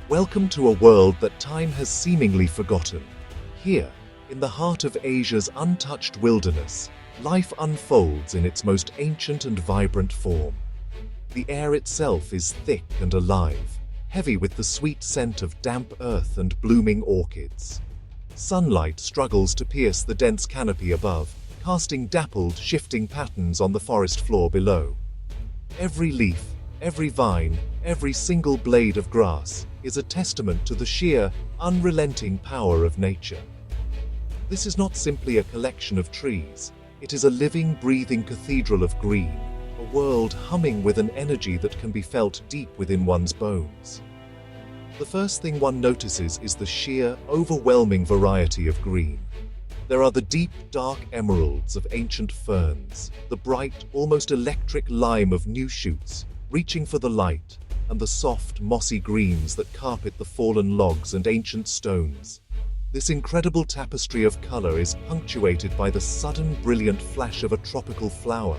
Welcome to a world that time has seemingly forgotten. Here, in the heart of Asia's untouched wilderness, life unfolds in its most ancient and vibrant form. The air itself is thick and alive, heavy with the sweet scent of damp earth and blooming orchids. Sunlight struggles to pierce the dense canopy above, casting dappled, shifting patterns on the forest floor below. Every leaf, every vine, every single blade of grass is a testament to the sheer, unrelenting power of nature. This is not simply a collection of trees, it is a living, breathing cathedral of green, a world humming with an energy that can be felt deep within one's bones. The first thing one notices is the sheer, overwhelming variety of green. There are the deep, dark emeralds of ancient ferns, the bright, almost electric lime of new shoots, reaching for the light, and the soft, mossy greens that carpet the fallen logs and ancient stones. This incredible tapestry of color is punctuated by the sudden, brilliant flash of a tropical flower,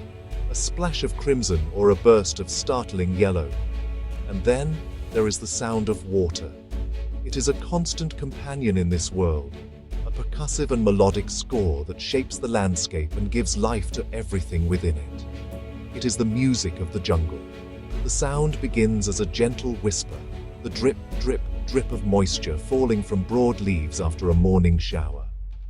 a splash of crimson or a burst of startling yellow. And then there is the sound of water. It is a constant companion in this world, a percussive and melodic score that shapes the landscape and gives life to everything within it. It is the music of the jungle. The sound begins as a gentle whisper, the drip, drip, drip of moisture falling from broad leaves after a morning shower.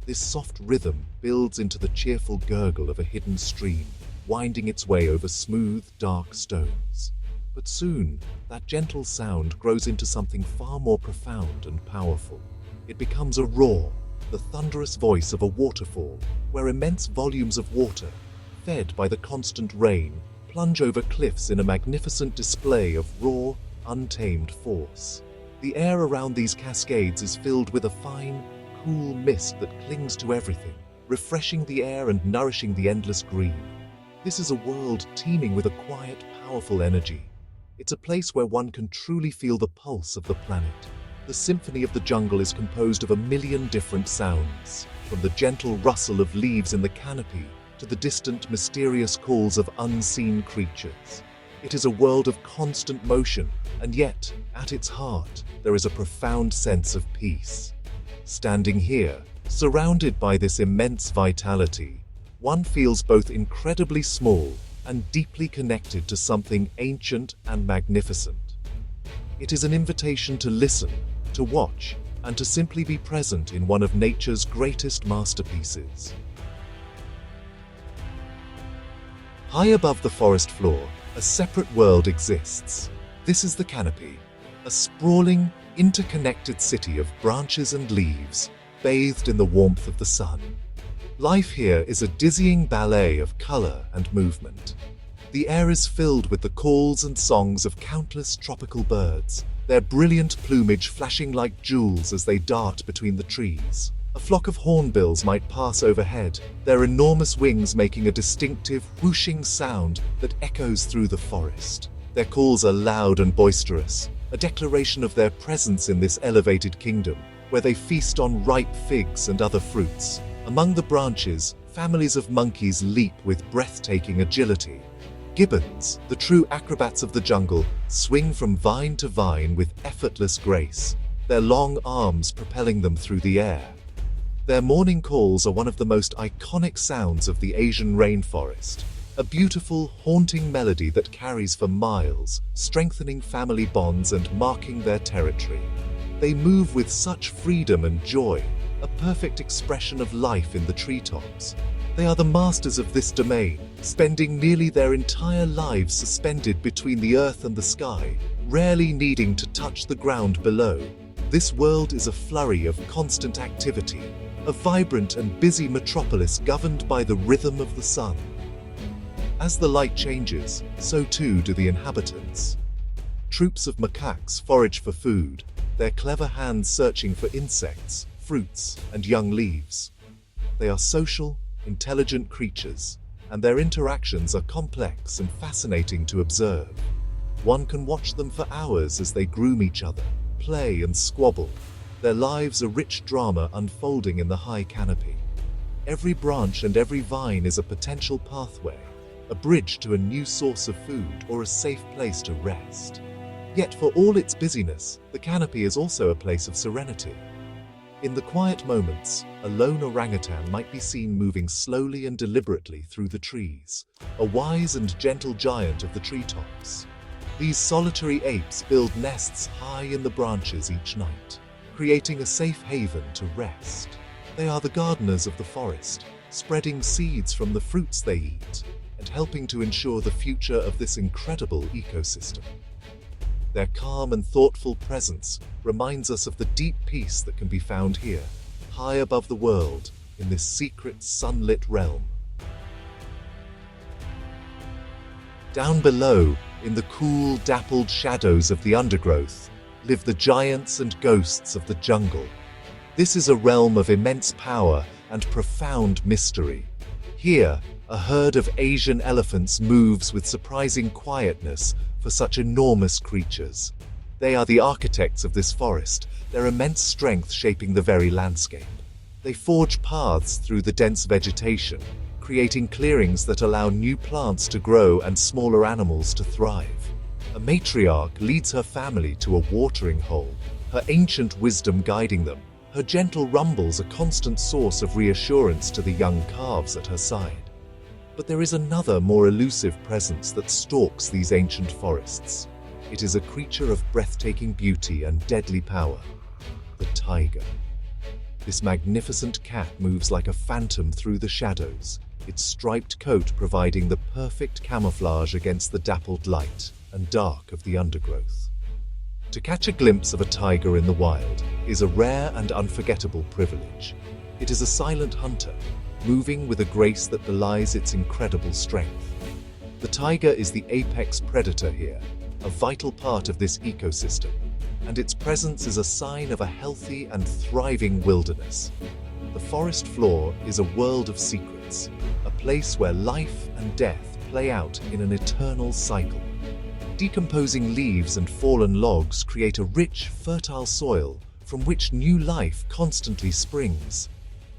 This soft rhythm builds into the cheerful gurgle of a hidden stream, winding its way over smooth, dark stones. But soon, that gentle sound grows into something far more profound and powerful. It becomes a roar, the thunderous voice of a waterfall, where immense volumes of water, fed by the constant rain, plunge over cliffs in a magnificent display of raw, untamed force. The air around these cascades is filled with a fine, cool mist that clings to everything, refreshing the air and nourishing the endless green. This is a world teeming with a quiet, powerful energy. It's a place where one can truly feel the pulse of the planet. The symphony of the jungle is composed of a million different sounds, from the gentle rustle of leaves in the canopy to the distant, mysterious calls of unseen creatures. It is a world of constant motion, and yet, at its heart, there is a profound sense of peace. Standing here, surrounded by this immense vitality, one feels both incredibly small and deeply connected to something ancient and magnificent. It is an invitation to listen, to watch, and to simply be present in one of nature's greatest masterpieces. High above the forest floor, a separate world exists. This is the canopy, a sprawling, interconnected city of branches and leaves, bathed in the warmth of the sun. Life here is a dizzying ballet of color and movement. The air is filled with the calls and songs of countless tropical birds, their brilliant plumage flashing like jewels as they dart between the trees. A flock of hornbills might pass overhead, their enormous wings making a distinctive, whooshing sound that echoes through the forest. Their calls are loud and boisterous, a declaration of their presence in this elevated kingdom, where they feast on ripe figs and other fruits. Among the branches, families of monkeys leap with breathtaking agility. Gibbons, the true acrobats of the jungle, swing from vine to vine with effortless grace, their long arms propelling them through the air. Their morning calls are one of the most iconic sounds of the Asian rainforest, a beautiful, haunting melody that carries for miles, strengthening family bonds and marking their territory. They move with such freedom and joy, a perfect expression of life in the treetops. They are the masters of this domain, spending nearly their entire lives suspended between the earth and the sky, rarely needing to touch the ground below. This world is a flurry of constant activity, a vibrant and busy metropolis governed by the rhythm of the sun. As the light changes, so too do the inhabitants. Troops of macaques forage for food, their clever hands searching for insects, fruits, and young leaves. They are social, intelligent creatures, and their interactions are complex and fascinating to observe. One can watch them for hours as they groom each other, play and squabble, their lives a rich drama unfolding in the high canopy. Every branch and every vine is a potential pathway, a bridge to a new source of food or a safe place to rest. Yet for all its busyness, the canopy is also a place of serenity. In the quiet moments, a lone orangutan might be seen moving slowly and deliberately through the trees, a wise and gentle giant of the treetops. These solitary apes build nests high in the branches each night, creating a safe haven to rest. They are the gardeners of the forest, spreading seeds from the fruits they eat, and helping to ensure the future of this incredible ecosystem. Their calm and thoughtful presence reminds us of the deep peace that can be found here, high above the world, in this secret sunlit realm. Down below, in the cool, dappled shadows of the undergrowth, live the giants and ghosts of the jungle. This is a realm of immense power and profound mystery. Here, a herd of Asian elephants moves with surprising quietness for such enormous creatures. They are the architects of this forest, their immense strength shaping the very landscape. They forge paths through the dense vegetation, creating clearings that allow new plants to grow and smaller animals to thrive. A matriarch leads her family to a watering hole, her ancient wisdom guiding them, her gentle rumbles a constant source of reassurance to the young calves at her side. But there is another, more elusive presence that stalks these ancient forests. It is a creature of breathtaking beauty and deadly power, the tiger. This magnificent cat moves like a phantom through the shadows, its striped coat providing the perfect camouflage against the dappled light and dark of the undergrowth. To catch a glimpse of a tiger in the wild is a rare and unforgettable privilege. It is a silent hunter, moving with a grace that belies its incredible strength. The tiger is the apex predator here, a vital part of this ecosystem, and its presence is a sign of a healthy and thriving wilderness. The forest floor is a world of secrets, a place where life and death play out in an eternal cycle. Decomposing leaves and fallen logs create a rich, fertile soil from which new life constantly springs.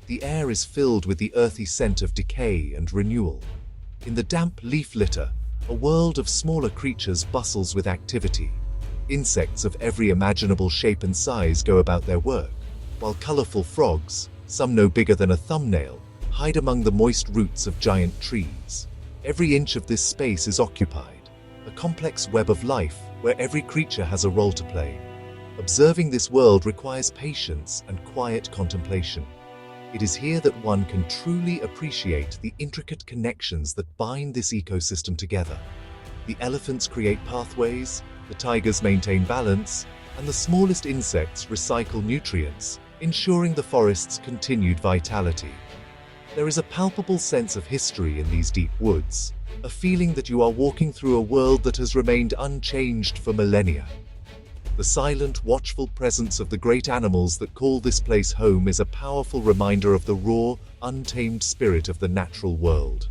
The air is filled with the earthy scent of decay and renewal. In the damp leaf litter, a world of smaller creatures bustles with activity. Insects of every imaginable shape and size go about their work, while colorful frogs, some no bigger than a thumbnail, hide among the moist roots of giant trees. Every inch of this space is occupied, a complex web of life where every creature has a role to play. Observing this world requires patience and quiet contemplation. It is here that one can truly appreciate the intricate connections that bind this ecosystem together. The elephants create pathways, the tigers maintain balance, and the smallest insects recycle nutrients, ensuring the forest's continued vitality. There is a palpable sense of history in these deep woods, a feeling that you are walking through a world that has remained unchanged for millennia. The silent, watchful presence of the great animals that call this place home is a powerful reminder of the raw, untamed spirit of the natural world.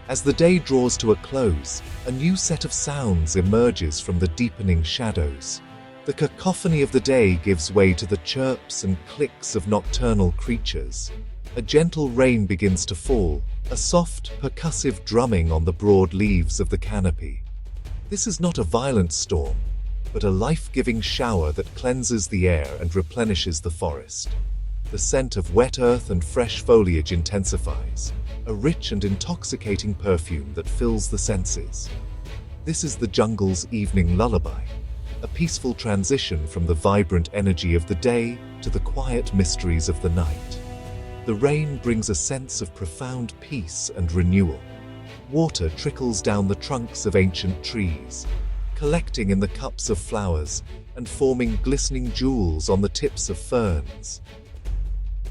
As the day draws to a close, a new set of sounds emerges from the deepening shadows. The cacophony of the day gives way to the chirps and clicks of nocturnal creatures. A gentle rain begins to fall, a soft, percussive drumming on the broad leaves of the canopy. This is not a violent storm, but a life-giving shower that cleanses the air and replenishes the forest. The scent of wet earth and fresh foliage intensifies, a rich and intoxicating perfume that fills the senses. This is the jungle's evening lullaby, a peaceful transition from the vibrant energy of the day to the quiet mysteries of the night. The rain brings a sense of profound peace and renewal. Water trickles down the trunks of ancient trees, collecting in the cups of flowers and forming glistening jewels on the tips of ferns.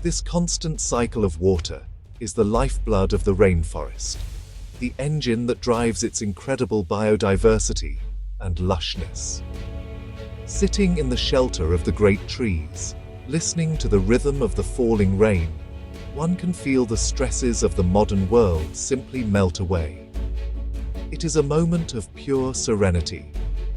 This constant cycle of water is the lifeblood of the rainforest, the engine that drives its incredible biodiversity and lushness. Sitting in the shelter of the great trees, listening to the rhythm of the falling rain, one can feel the stresses of the modern world simply melt away. It is a moment of pure serenity,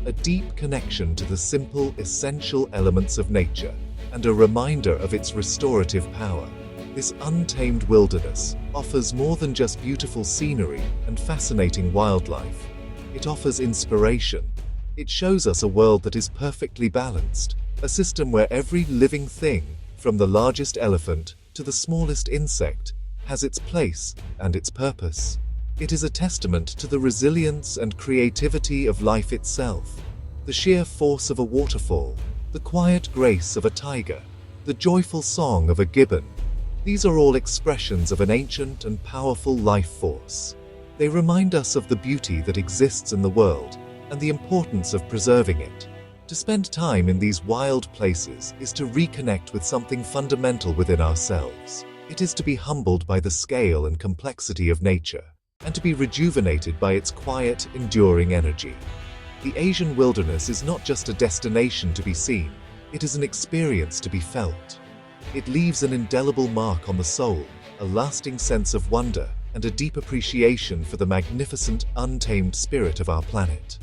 a deep connection to the simple, essential elements of nature, and a reminder of its restorative power. This untamed wilderness offers more than just beautiful scenery and fascinating wildlife. It offers inspiration. It shows us a world that is perfectly balanced, a system where every living thing, from the largest elephant to the smallest insect, has its place and its purpose. It is a testament to the resilience and creativity of life itself. The sheer force of a waterfall, the quiet grace of a tiger, the joyful song of a gibbon. These are all expressions of an ancient and powerful life force. They remind us of the beauty that exists in the world and the importance of preserving it. To spend time in these wild places is to reconnect with something fundamental within ourselves. It is to be humbled by the scale and complexity of nature, and to be rejuvenated by its quiet, enduring energy. The Asian wilderness is not just a destination to be seen, it is an experience to be felt. It leaves an indelible mark on the soul, a lasting sense of wonder, and a deep appreciation for the magnificent, untamed spirit of our planet.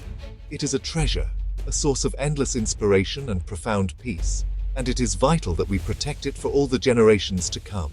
It is a treasure, a source of endless inspiration and profound peace, and it is vital that we protect it for all the generations to come.